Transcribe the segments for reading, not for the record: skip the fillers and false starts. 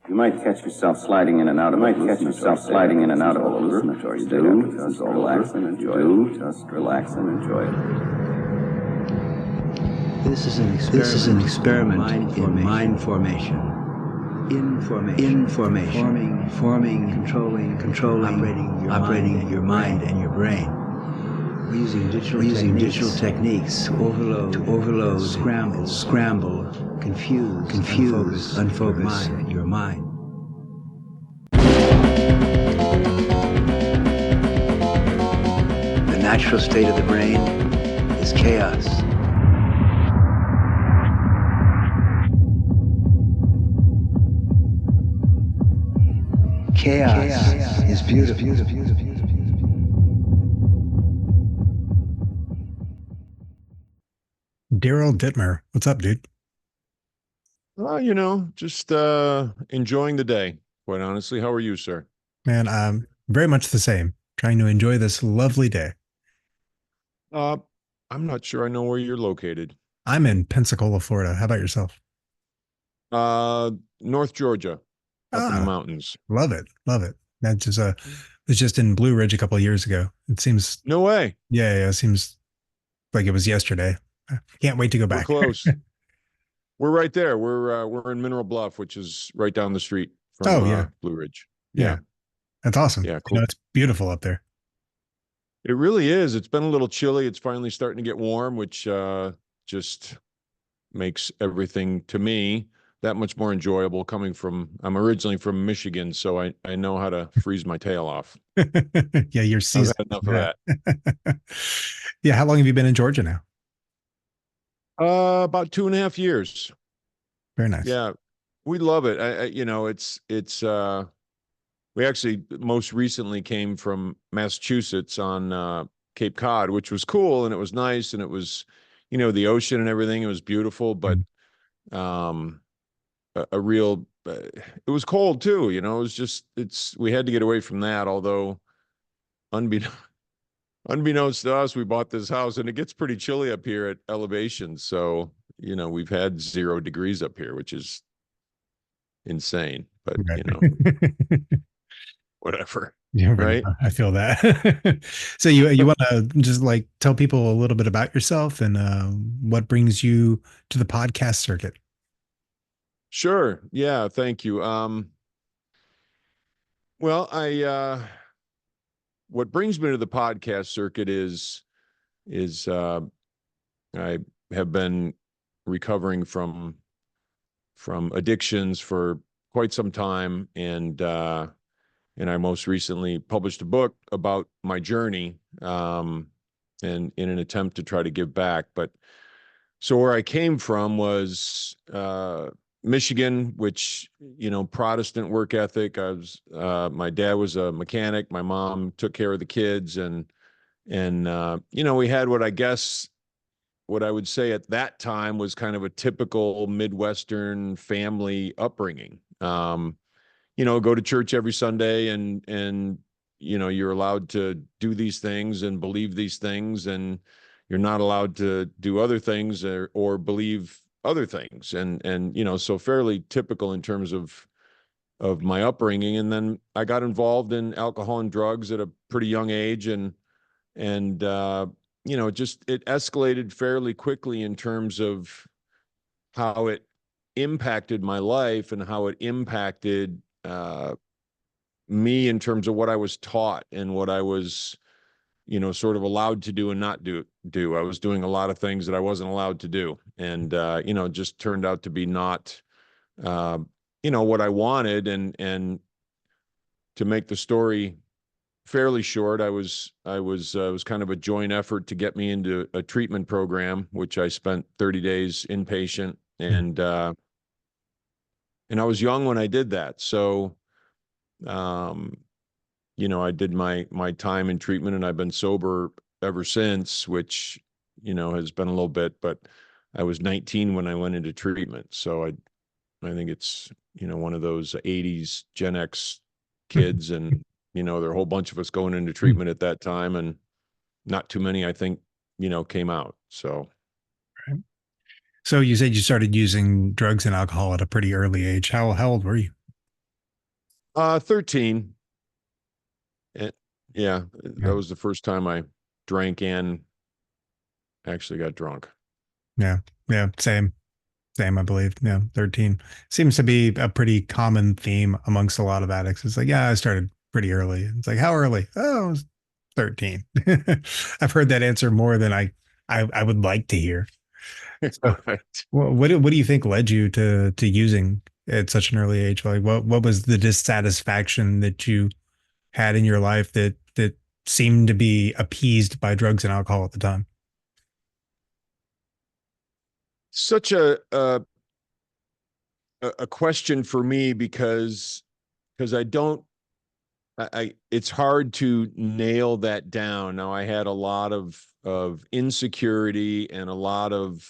You might catch yourself sliding in and out of it. Hallucinatory state. Just relax and enjoy it. Just relax and enjoy it. This is an experiment in mind formation. Information. Forming, controlling, operating your mind and your brain. We're using digital techniques to overload, scramble, confuse, unfocus your mind. The natural state of the brain is chaos. Chaos is beautiful. Daryl Dittmer, what's up, dude? Just enjoying the day, quite honestly. How are you, sir? Man, I'm very much the same. Trying to enjoy this lovely day. I'm not sure I know where you're located. I'm in Pensacola, Florida. How about yourself? North Georgia, up in the mountains. Love it. That just was just in Blue Ridge a couple of years ago. It seems. No way. Yeah. It seems like it was yesterday. I can't wait to go back. We're close. We're right there. We're in Mineral Bluff, which is right down the street from Blue Ridge. Yeah. That's awesome. Yeah, cool. It's beautiful up there. It really is. It's been a little chilly. It's finally starting to get warm, which just makes everything to me that much more enjoyable. I'm originally from Michigan, so I know how to freeze my tail off. Yeah, you're seasoned. I've had enough of that. Yeah, how long have you been in Georgia now? About 2.5 years. Very nice. Yeah, we love it. We actually most recently came from Massachusetts on Cape Cod, which was cool, and it was nice, and it was, the ocean and everything. It was beautiful, but it was cold too. It was just we had to get away from that. Although, unbeknownst to us, we bought this house, and it gets pretty chilly up here at elevation. So, we've had 0 degrees up here, which is insane. But whatever. Yeah, right. I feel that. So you want to just tell people a little bit about yourself and what brings you to the podcast circuit? Sure. Yeah. Thank you. Well, what brings me to the podcast circuit is I have been recovering from addictions for quite some time, and I most recently published a book about my journey, and in an attempt to try to give back. But so where I came from was Michigan, which, Protestant work ethic. My dad was a mechanic. My mom took care of the kids, and we had what I would say at that time was kind of a typical Midwestern family upbringing. Go to church every Sunday, and you're allowed to do these things and believe these things, and you're not allowed to do other things or believe other things. And so fairly typical in terms of my upbringing. And then I got involved in alcohol and drugs at a pretty young age, and it escalated fairly quickly in terms of how it impacted my life and how it impacted me in terms of what I was taught and what I was, sort of allowed to do and not do. I was doing a lot of things that I wasn't allowed to do. And, just turned out to be not, what I wanted. And to make the story fairly short, I was kind of a joint effort to get me into a treatment program, which I spent 30 days inpatient. And I was young when I did that. So, I did my time in treatment, and I've been sober ever since, which, has been a little bit, but I was 19 when I went into treatment. So I think it's, one of those 80s Gen X kids, and, there are a whole bunch of us going into treatment at that time, and not too many, I think, came out. So. So you said you started using drugs and alcohol at a pretty early age. How old were you? 13. And yeah, Yeah. that was the first time I drank and actually got drunk. Yeah. Yeah. Same, I believe. Yeah. 13 seems to be a pretty common theme amongst a lot of addicts. It's like, yeah, I started pretty early. It's like, how early? Oh, I was 13. I've heard that answer more than I would like to hear. So, Right. what do you think led you to using at such an early age? Like, what was the dissatisfaction that you had in your life that seemed to be appeased by drugs and alcohol at the time? Such a question for me because I don't I it's hard to nail that down. Now I had a lot of insecurity and a lot of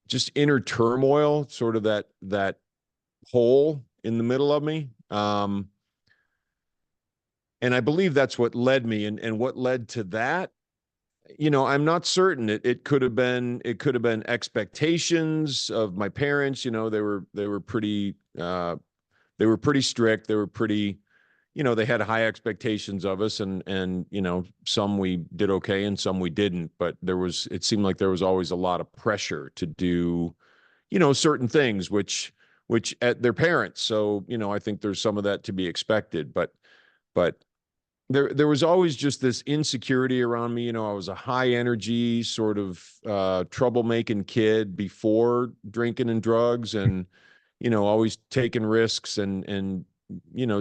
just inner turmoil, sort of that hole in the middle of me. And I believe that's what led me, and what led to that, I'm not certain. It could have been expectations of my parents. They were pretty strict. They were pretty, they had high expectations of us, and some we did okay and some we didn't. But it seemed like there was always a lot of pressure to do, certain things, which at their parents. So, I think there's some of that to be expected, but there was always just this insecurity around me. I was a high energy sort of troublemaking kid before drinking and drugs, and always taking risks and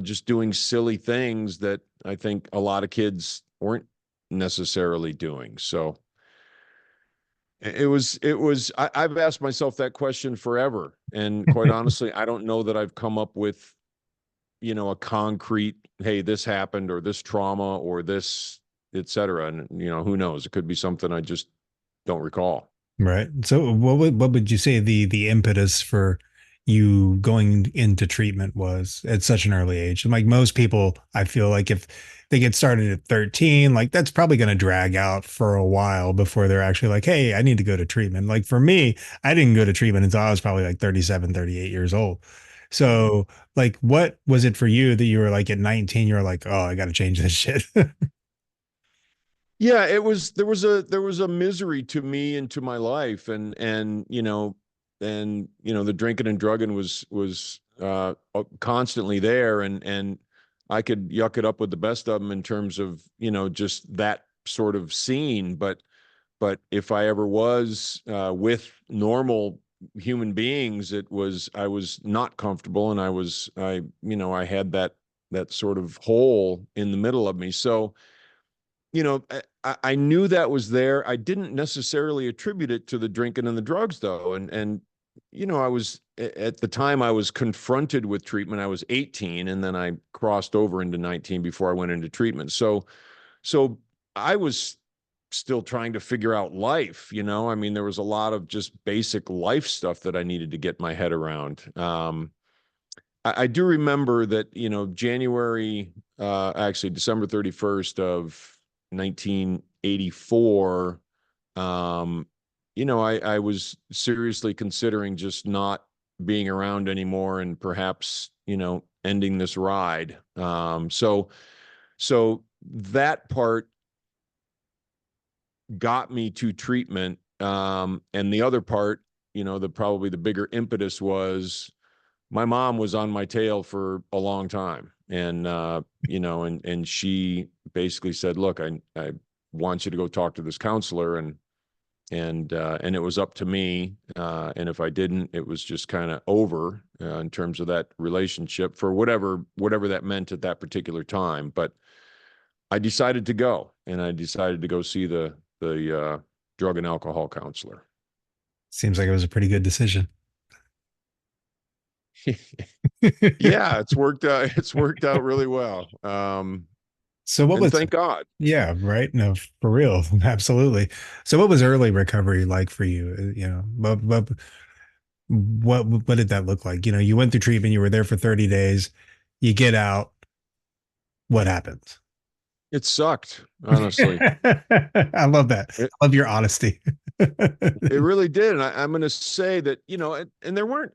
just doing silly things that I think a lot of kids weren't necessarily doing. So I've asked myself that question forever, and quite honestly, I don't know that I've come up with a concrete, hey, this happened, or this trauma, or this, et cetera. And, who knows? It could be something I just don't recall. Right. So what would you say the impetus for you going into treatment was at such an early age? Like most people, I feel like if they get started at 13, like that's probably going to drag out for a while before they're actually like, hey, I need to go to treatment. Like for me, I didn't go to treatment until I was probably like 37, 38 years old. So like what was it for you that you were like at 19, you were like, oh, I got to change this shit? Yeah, there was a misery to me and to my life, and the drinking and drugging was constantly there, and I could yuck it up with the best of them in terms of just that sort of scene. But if I ever was with normal human beings, I was not comfortable, and I had that sort of hole in the middle of me. So I knew that was there. I didn't necessarily attribute it to the drinking and the drugs, though. And I was at the time I was confronted with treatment. I was 18, and then I crossed over into 19 before I went into treatment. So I was still trying to figure out life. I mean, there was a lot of just basic life stuff that I needed to get my head around. I do remember that, actually December 31st of 1984, I was seriously considering just not being around anymore, and perhaps, ending this ride. So that part got me to treatment. And the other part, probably the bigger impetus was my mom was on my tail for a long time. And, and she basically said, look, I want you to go talk to this counselor. And it was up to me. And if I didn't, it was just kind of over in terms of that relationship for whatever that meant at that particular time. But I decided to go, and I decided to go see the drug and alcohol counselor. Seems like it was a pretty good decision. Yeah, it's worked out. It's worked out really well. So what And was, thank God. yeah, right? No, for real. Absolutely. So what was early recovery like for you? What did that look like? You went through treatment, you were there for 30 days, you get out, what happens? It sucked, honestly. I love that. It, I love your honesty. it really did. And I'm going to say that, and there weren't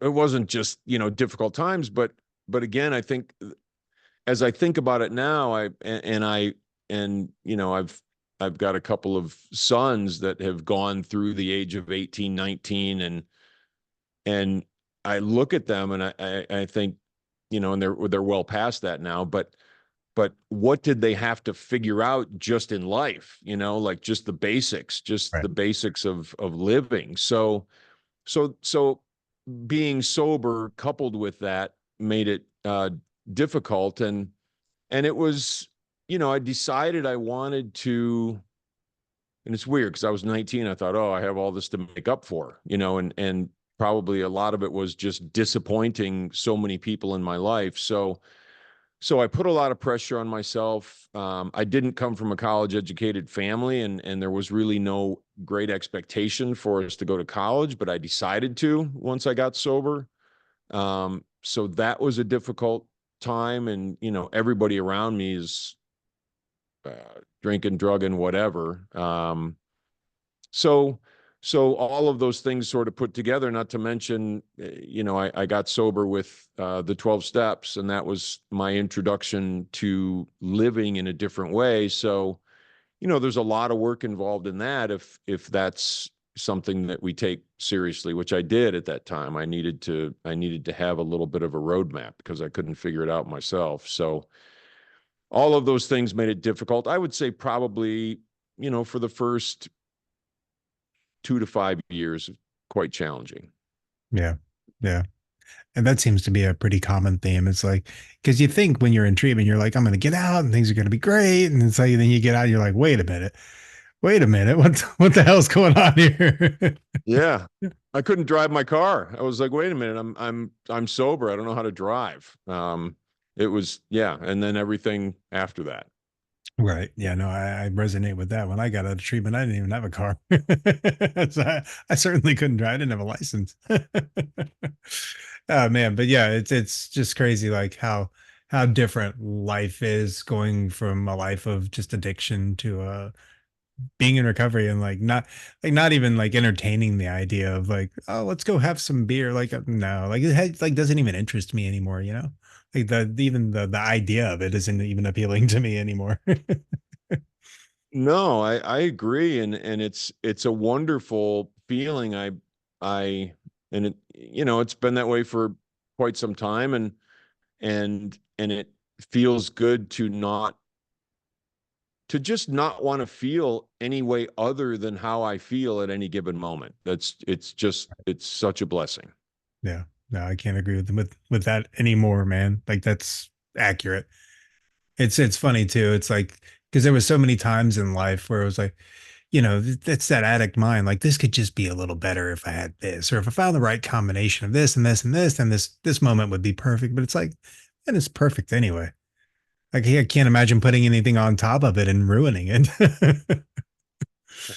it wasn't just, difficult times, but again, I think as I think about it now, I've got a couple of sons that have gone through the age of 18, 19, and I look at them and I think, and they're well past that now, but what did they have to figure out just in life, like just the basics, just Right. the basics of living. So being sober coupled with that made it difficult. And it was, I decided I wanted to, and it's weird because I was 19. I thought, oh, I have all this to make up for, and probably a lot of it was just disappointing so many people in my life. So I put a lot of pressure on myself. I didn't come from a college educated family, and there was really no great expectation for us to go to college, but I decided to once I got sober. So that was a difficult time, and everybody around me is drinking, drugging, whatever. So so all of those things sort of put together, not to mention, I got sober with the 12 steps, and that was my introduction to living in a different way. So, there's a lot of work involved in that if that's something that we take seriously, which I did at that time. I needed to have a little bit of a roadmap because I couldn't figure it out myself. So all of those things made it difficult. I would say probably, for the first 2 to 5 years, quite challenging. Yeah. Yeah. And that seems to be a pretty common theme. It's like, because you think when you're in treatment, you're like, I'm going to get out and things are going to be great. And it's like, then you get out and you're like, wait a minute. What the hell's going on here? Yeah. I couldn't drive my car. I was like, wait a minute, I'm sober. I don't know how to drive. It was, yeah. And then everything after that. Right. Yeah. No, I resonate with that. When I got out of treatment, I didn't even have a car. So I certainly couldn't drive. I didn't have a license. Oh man. But yeah, it's just crazy like how different life is going from a life of just addiction to being in recovery and not even like entertaining the idea of like, oh, let's go have some beer. Like no, like like doesn't even interest me anymore, Like the idea of it isn't even appealing to me anymore. No, I agree. And it's a wonderful feeling. I, and it's been that way for quite some time. And it feels good to just not want to feel any way other than how I feel at any given moment. It's such a blessing. Yeah. No, I can't agree with that anymore, man. Like that's accurate. It's funny too. It's like because there was so many times in life where it was like, that's that addict mind. Like this could just be a little better if I had this, or if I found the right combination of this and this and this, then this moment would be perfect. But it's like, and it's perfect anyway. Like I can't imagine putting anything on top of it and ruining it. So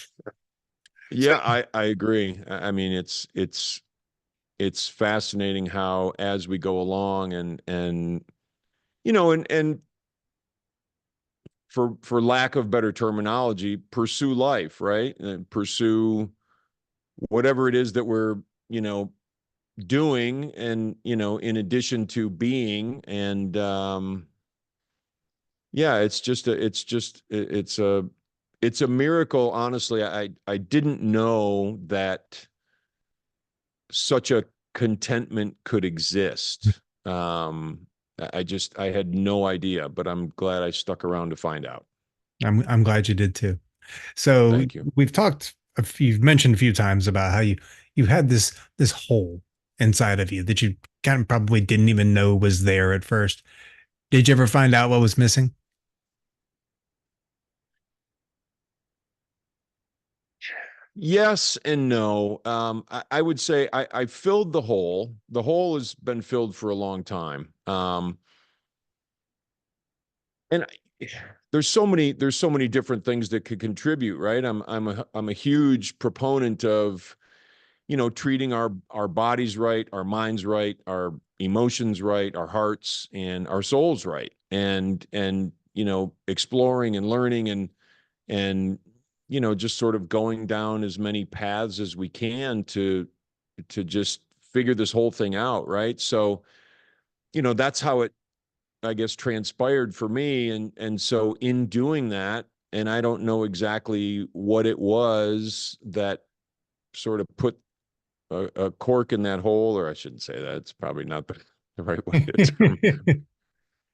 Yeah, I agree. I mean, it's fascinating how as we go along and for lack of better terminology, pursue life, right? And pursue whatever it is that we're, doing and, in addition to being. And yeah, it's a miracle. Honestly, I didn't know that such a contentment could exist. I had no idea, but I'm glad I stuck around to find out. I'm glad you did too. So Thank you. you've mentioned a few times about how you had this hole inside of you that you kind of probably didn't even know was there at first. Did you ever find out what was missing? Yes and no. I would say I filled the hole. The hole has been filled for a long time. And there's so many different things that could contribute, right? I'm a huge proponent of, treating our bodies right, our minds right, our emotions right, our hearts and our souls right. And exploring and learning and just sort of going down as many paths as we can to just figure this whole thing out, right? So, that's how it, I guess, transpired for me. And so in doing that, and I don't know exactly what it was that sort of put a cork in that hole, or I shouldn't say that. It's probably not the right way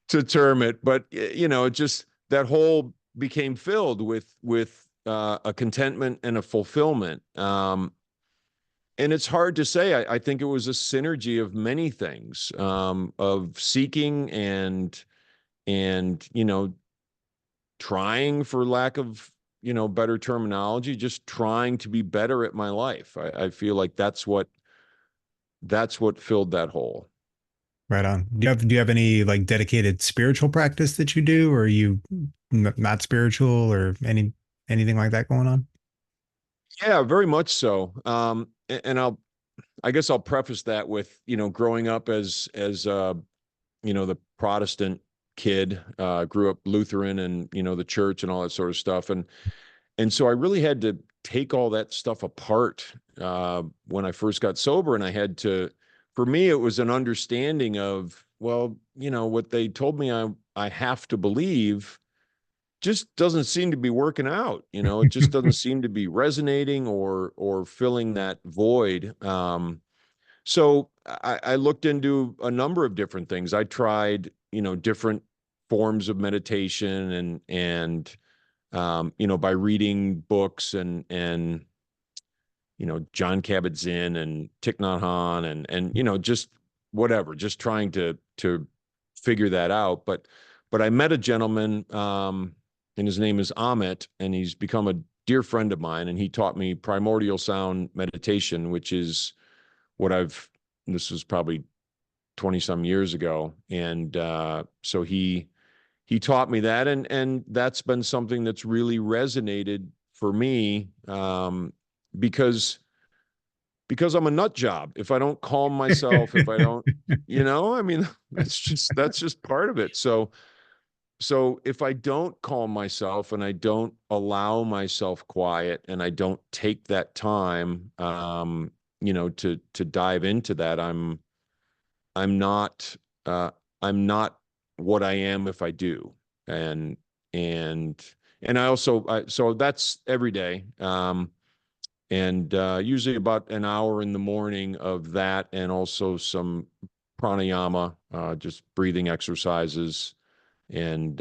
to term it, but it just, that hole became filled with a contentment and a fulfillment. And it's hard to say. I think it was a synergy of many things, of seeking and trying, for lack of better terminology, just trying to be better at my life. I feel like that's what filled that hole. Right on. Do you have any like dedicated spiritual practice that you do, or are you not spiritual, or anything like that going on? Yeah, very much so. And I guess I'll preface that with, growing up as the Protestant kid, grew up Lutheran, and the church and all that sort of stuff, and so I really had to take all that stuff apart when I first got sober, and I had to. For me, it was an understanding of, well, what they told me I have to believe just doesn't seem to be working out. It just doesn't seem to be resonating or filling that void. So I looked into a number of different things. I tried, different forms of meditation, and by reading books and John Kabat-Zinn and Thich Nhat Hanh and just whatever, just trying to figure that out. But I met a gentleman, and his name is Amit, and he's become a dear friend of mine, and he taught me primordial sound meditation, which is what this was probably 20 some years ago. And so he taught me that, and that's been something that's really resonated for me, because I'm a nut job. If I don't calm myself, if I don't, I mean, that's just part of it. So if I don't calm myself and I don't allow myself quiet and I don't take that time, to dive into that, I'm not, I'm not what I am if I do. And, and, and so that's every day. And usually about an hour in the morning of that, and also some pranayama, just breathing exercises. And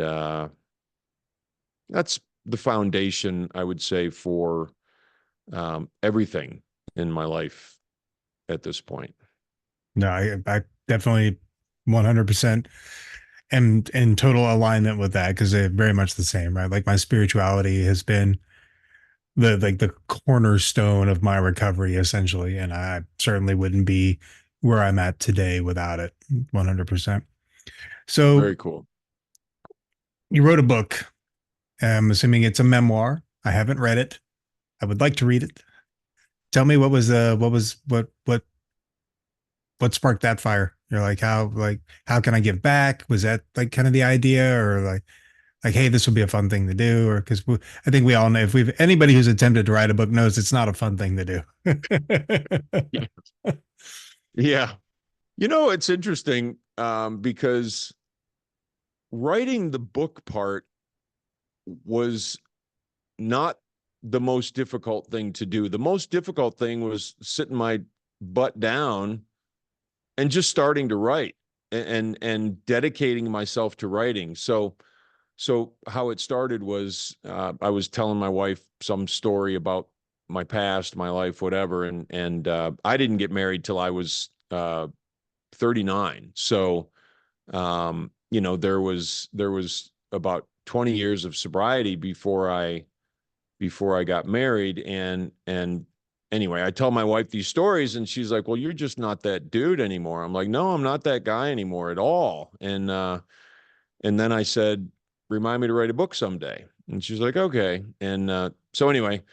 that's the foundation, I would say, for everything in my life at this point. No, I definitely 100% am in total alignment with that, because they're very much the same, right? Like my spirituality has been the cornerstone of my recovery, essentially, and I certainly wouldn't be where I'm at today without it. 100%. So Very cool. you wrote a book. I'm assuming it's a memoir. I haven't read it. I would like to read it. Tell me what sparked that fire? You're how can I give back? Was that like kind of the idea, or like, hey, this would be a fun thing to do? Or because I think we all know, if anybody who's attempted to write a book knows it's not a fun thing to do. Yeah. It's interesting, because writing the book part was not the most difficult thing to do. The most difficult thing was sitting my butt down and just starting to write, and dedicating myself to writing. So how it started was, I was telling my wife some story about my past, my life, whatever, and I didn't get married till I was 39. So there was about 20 years of sobriety before I got married. And anyway, I tell my wife these stories, and she's like, well, you're just not that dude anymore. I'm like, no, I'm not that guy anymore at all. And then I said, remind me to write a book someday. And she's like, okay. And so anyway,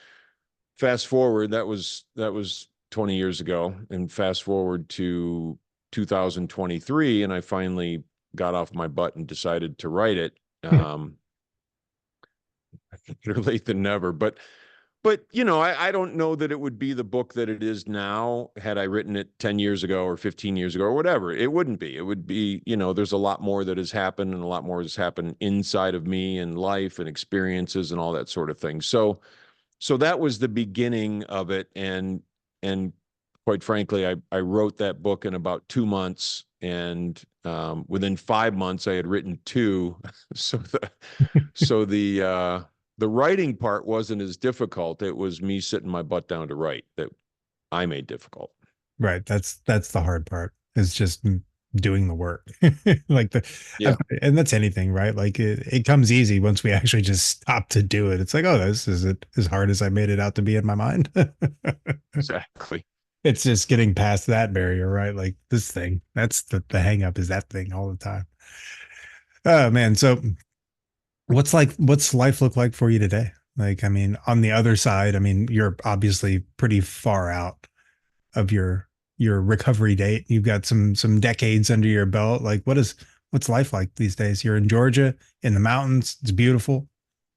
fast forward, that was 20 years ago, and fast forward to 2023, and I finally got off my butt and decided to write it. Better late than never. But but I don't know that it would be the book that it is now had I written it 10 years ago or 15 years ago or whatever. It wouldn't be. It would be, there's a lot more that has happened, and a lot more has happened inside of me and life and experiences and all that sort of thing. So that was the beginning of it. And quite frankly, I wrote that book in about 2 months, and within 5 months I had written two. So the writing part wasn't as difficult. It was me sitting my butt down to write that I made difficult. Right. That's the hard part. Is just doing the work. Like Yeah, and that's anything, right? Like it comes easy once we actually just stop to do it. It's like, oh, this is it as hard as I made it out to be in my mind. exactly. It's just getting past that barrier, right? Like this thing. That's the hang up is that thing all the time. Oh man. So what's life look like for you today? Like, I mean, on the other side, I mean, you're obviously pretty far out of your recovery date. You've got some decades under your belt. Like what's life like these days? You're in Georgia in the mountains. It's beautiful.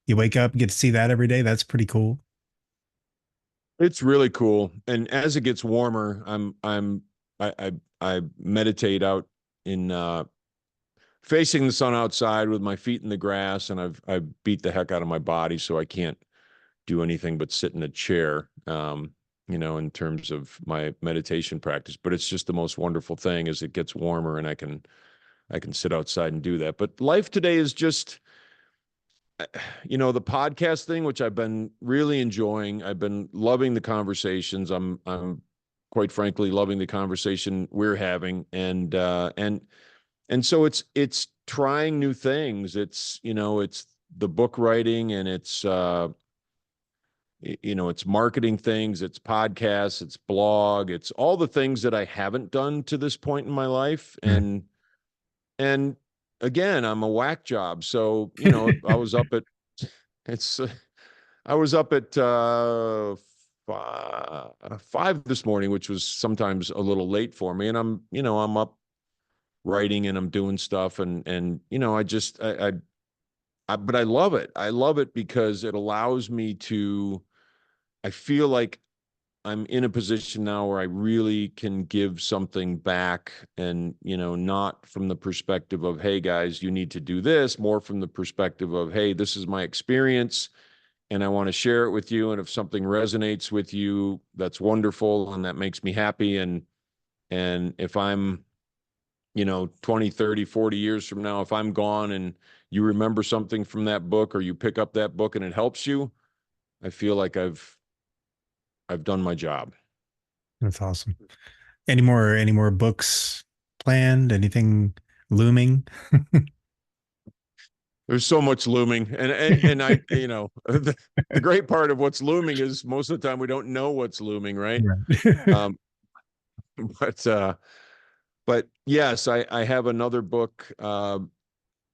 You wake up, get to see that every day. That's pretty cool. It's really cool. And as it gets warmer, I meditate out in facing the sun outside with my feet in the grass, and I've beat the heck out of my body, so I can't do anything but sit in a chair, in terms of my meditation practice. But it's just the most wonderful thing as it gets warmer, and I can sit outside and do that. But life today is just, the podcast thing, which I've been really enjoying. I've been loving the conversations. I'm quite frankly loving the conversation we're having, and so it's trying new things. It's the book writing, and it's marketing things, it's podcasts, it's blog, it's all the things that I haven't done to this point in my life. Mm. And again, I'm a whack job. So, I was up at it's I was up at 5 this morning, which was sometimes a little late for me. And I'm up writing, and I'm doing stuff, and I just but I love it. I love it because it allows me to, I feel like I'm in a position now where I really can give something back, and, not from the perspective of, hey guys, you need to do this, more from the perspective of, hey, this is my experience and I want to share it with you. And if something resonates with you, that's wonderful. And that makes me happy. And if I'm, 20, 30, 40 years from now, if I'm gone and you remember something from that book, or you pick up that book and it helps you, I feel like I've done my job. That's awesome. Any more books planned? Anything looming? There's so much looming, and I, the great part of what's looming is most of the time we don't know what's looming, right? Right. Um, but yes, I have another book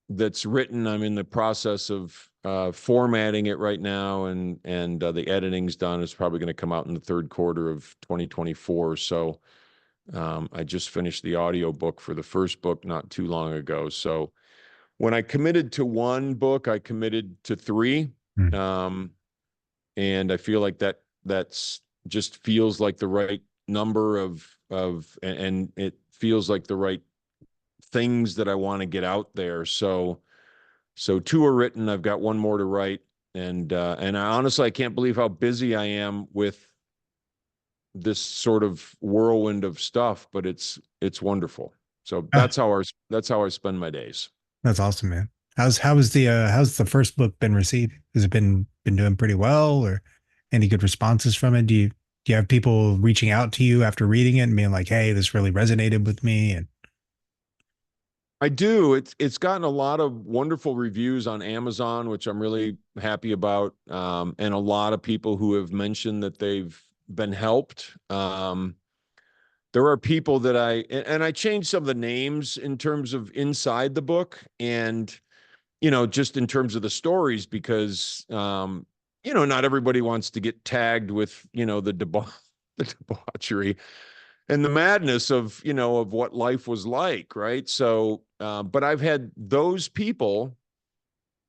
that's written. I'm in the process of formatting it right now, and the editing's done. It's probably going to come out in the third quarter of 2024. So I just finished the audio book for the first book not too long ago. So when I committed to one book, I committed to three. Mm. And I feel like that's just feels like the right number and it feels like the right things that I want to get out there. So two are written. I've got one more to write. And I honestly, I can't believe how busy I am with this sort of whirlwind of stuff, but it's wonderful. So Ah, that's how I spend my days. that's awesome, man. How's the first book been received? Has it been doing pretty well, or any good responses from it? Do you have people reaching out to you after reading it and being like, "Hey, this really resonated with me"? And I do. It's gotten a lot of wonderful reviews on Amazon, which I'm really happy about. And a lot of people who have mentioned that they've been helped. There are people that I changed some of the names in terms of inside the book, and, just in terms of the stories, because, not everybody wants to get tagged with, the debauchery and the madness of, of what life was like. Right. So, but I've had those people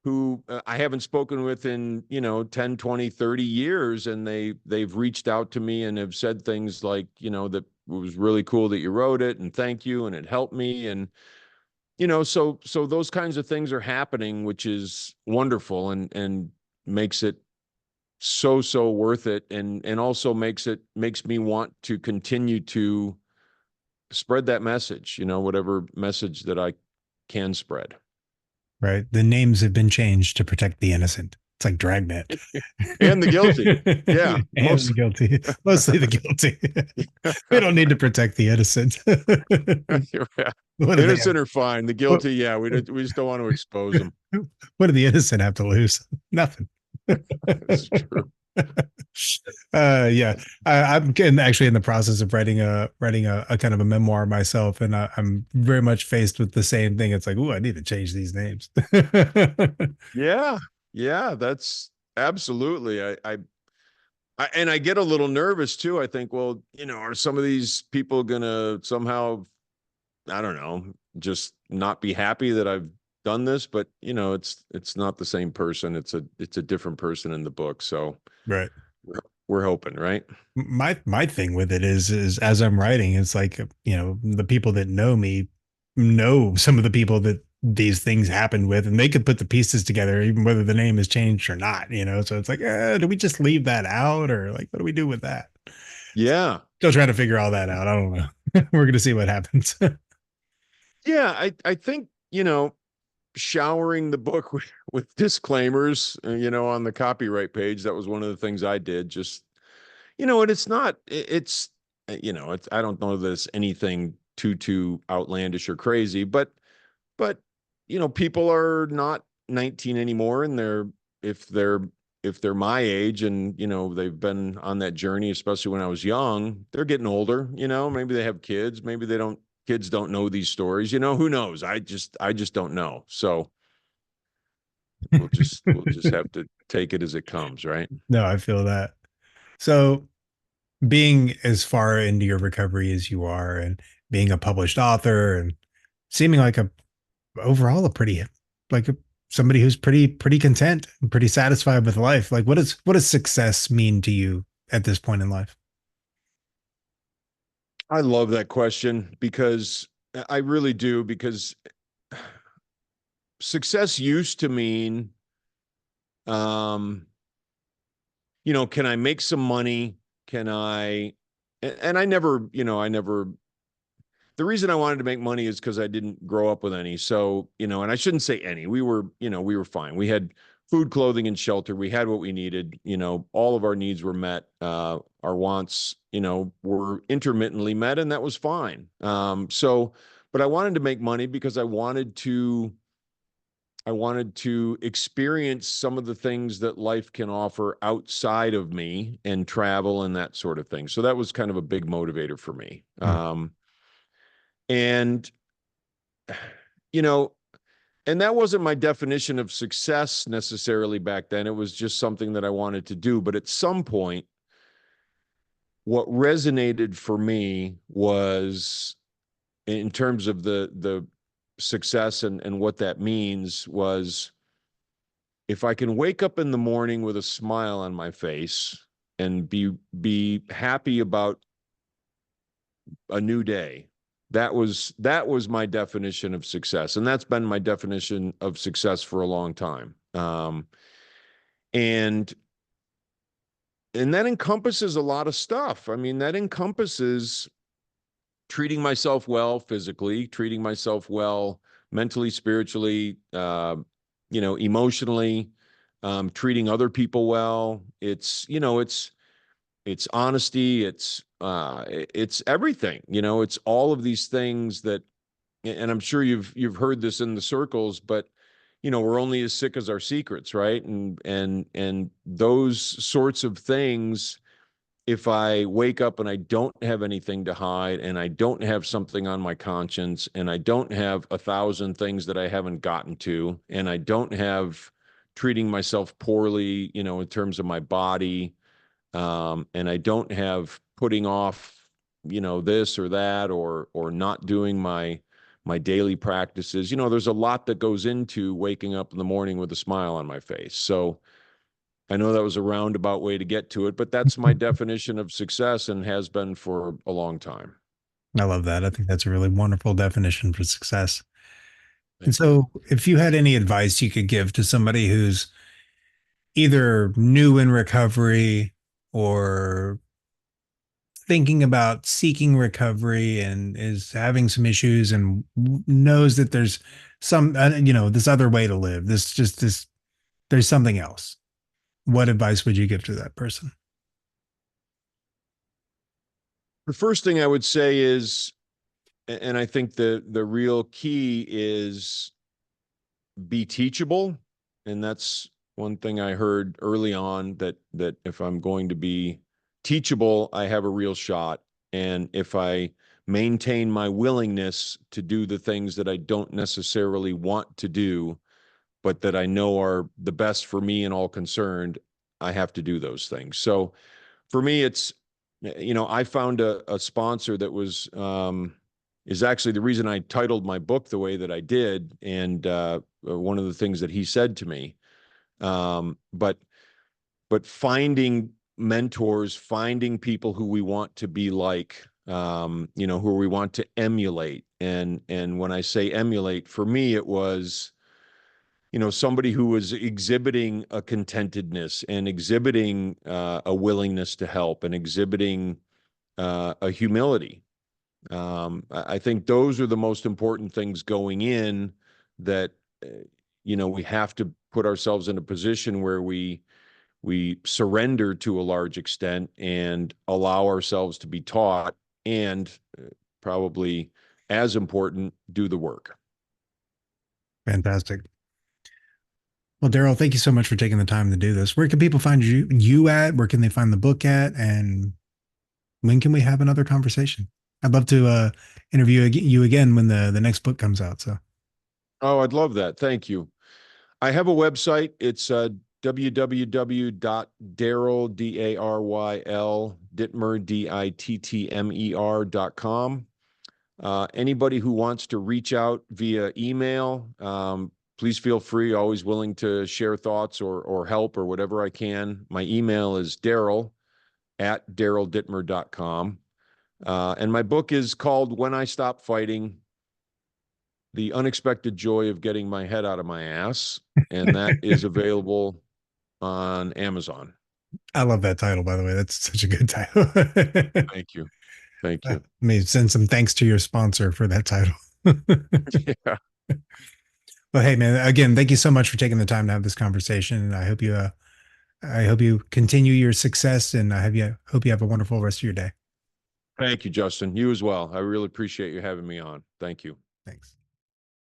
who I haven't spoken with in, 10, 20, 30 years. And they've reached out to me and have said things like, that it was really cool that you wrote it and thank you. And it helped me. And, so those kinds of things are happening, which is wonderful and makes it so worth it. And also makes me want to continue to spread that message, whatever message that I can spread. Right. The names have been changed to protect the innocent. It's like Dragnet. And the guilty. Yeah. And the guilty. Mostly the guilty. We don't need to protect the innocent. Innocent are fine. The guilty, yeah, we just don't want to expose them. What do the innocent have to lose? Nothing. That's true. Yeah, I'm getting actually in the process of writing a kind of a memoir myself, and I'm very much faced with the same thing. It's like, oh, I need to change these names. Yeah, that's absolutely. And I get a little nervous too. I think, well, are some of these people gonna somehow, I don't know, just not be happy that I've done this? But it's not the same person. It's a different person in the book. So Right. We're hoping, right? My thing with it is as I'm writing, it's like, the people that know me know some of the people that these things happened with, and they could put the pieces together, even whether the name is changed or not, So it's like, do we just leave that out, or like, what do we do with that? Yeah. Still trying to figure all that out. I don't know. We're going to see what happens. Yeah. I think, showering the book with disclaimers, on the copyright page. That was one of the things I did. Just, and it's not, it's, I don't know that it's anything too outlandish or crazy, but, people are not 19 anymore. And if they're my age and, they've been on that journey, especially when I was young, they're getting older, maybe they have kids, maybe kids don't know these stories, who knows? I just don't know. So we'll just have to take it as it comes, right? No, I feel that. So being as far into your recovery as you are, and being a published author, and seeming like overall a pretty, like somebody who's pretty content and pretty satisfied with life. Like, what does success mean to you at this point in life? I love that question because I really do, because success used to mean, can I make some money? Can I, and I never, the reason I wanted to make money is because I didn't grow up with any. So, and I shouldn't say any, we were fine. We had food, clothing, and shelter. We had what we needed. All of our needs were met. Our wants, were intermittently met, and that was fine. But I wanted to make money because I wanted to experience some of the things that life can offer outside of me, and travel and that sort of thing. So that was kind of a big motivator for me. And, and that wasn't my definition of success necessarily back then. It was just something that I wanted to do. But at some point, what resonated for me was, in terms of the success and what that means, was, if I can wake up in the morning with a smile on my face and be happy about a new day, that was my definition of success. And that's been my definition of success for a long time. And that encompasses a lot of stuff. I mean, that encompasses treating myself well physically, treating myself well mentally, spiritually, emotionally, treating other people well. It's honesty. It's everything, it's all of these things that, and I'm sure you've heard this in the circles, but we're only as sick as our secrets, right? And those sorts of things, if I wake up and I don't have anything to hide, and I don't have something on my conscience, and I don't have 1,000 things that I haven't gotten to, and I don't have treating myself poorly, in terms of my body, and I don't have putting off, this or that, or not doing my my daily practices. There's a lot that goes into waking up in the morning with a smile on my face. So I know that was a roundabout way to get to it, but that's my definition of success and has been for a long time. I love that. I think that's a really wonderful definition for success. And Thank you. so, if you had any advice you could give to somebody who's either new in recovery or thinking about seeking recovery and is having some issues and knows that there's some, this other way to live, there's something else. What advice would you give to that person? The first thing I would say is, and I think the real key is be teachable. And that's one thing I heard early on, that if I'm going to be teachable, I have a real shot. And if I maintain my willingness to do the things that I don't necessarily want to do, but that I know are the best for me and all concerned, I have to do those things. So for me, it's, I found a sponsor that was, is actually the reason I titled my book the way that I did. And one of the things that he said to me, but finding mentors, finding people who we want to be like, who we want to emulate. And when I say emulate, for me, it was, somebody who was exhibiting a contentedness and exhibiting a willingness to help and exhibiting a humility. I think those are the most important things going in, that, we have to put ourselves in a position where we surrender to a large extent and allow ourselves to be taught, and probably as important, do the work. Fantastic. Well, Daryl, thank you so much for taking the time to do this. Where can people find you at? Where can they find the book at? And when can we have another conversation? I'd love to interview you again when the next book comes out. So, Oh, I'd love that. Thank you. I have a website. It's www.daryl, D-A-R-Y-L, Dittmer, Dittmer.com. Anybody who wants to reach out via email, please feel free. Always willing to share thoughts or help or whatever I can. My email is daryl@daryldittmer.com. And my book is called When I Stop Fighting: The Unexpected Joy of Getting My Head Out of My Ass. And that is available on Amazon. I love that title, by the way. That's such a good title. Thank you. Thank you. Let me send some thanks to your sponsor for that title. Yeah. Well, hey, man, again, thank you so much for taking the time to have this conversation. And I hope you continue your success, and I hope you have a wonderful rest of your day. Thank you, Justin. You as well. I really appreciate you having me on. Thank you. Thanks.